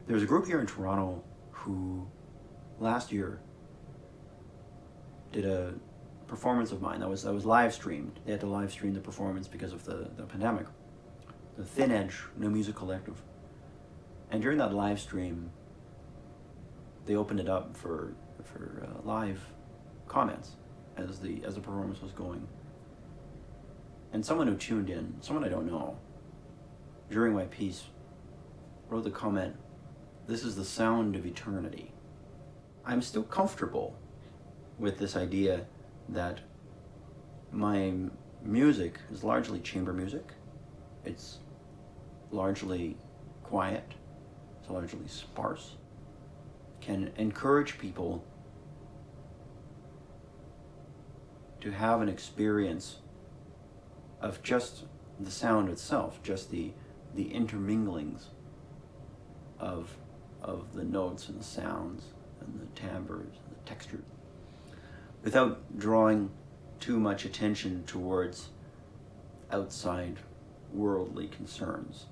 There's a group here in Toronto who last year did a performance of mine that was live streamed. They had to live stream the performance because of the pandemic. The Thin Edge New Music Collective. And during that live stream, they opened it up for live comments as the performance was going. And someone who tuned in, someone I don't know, during my piece, wrote the comment, "This is the sound of eternity." I'm still comfortable with this idea that my music is largely chamber music. It's largely quiet. It's largely sparse. Can encourage people to have an experience of just the sound itself, just the interminglings of the notes and the sounds and the timbres and the texture, without drawing too much attention towards outside worldly concerns.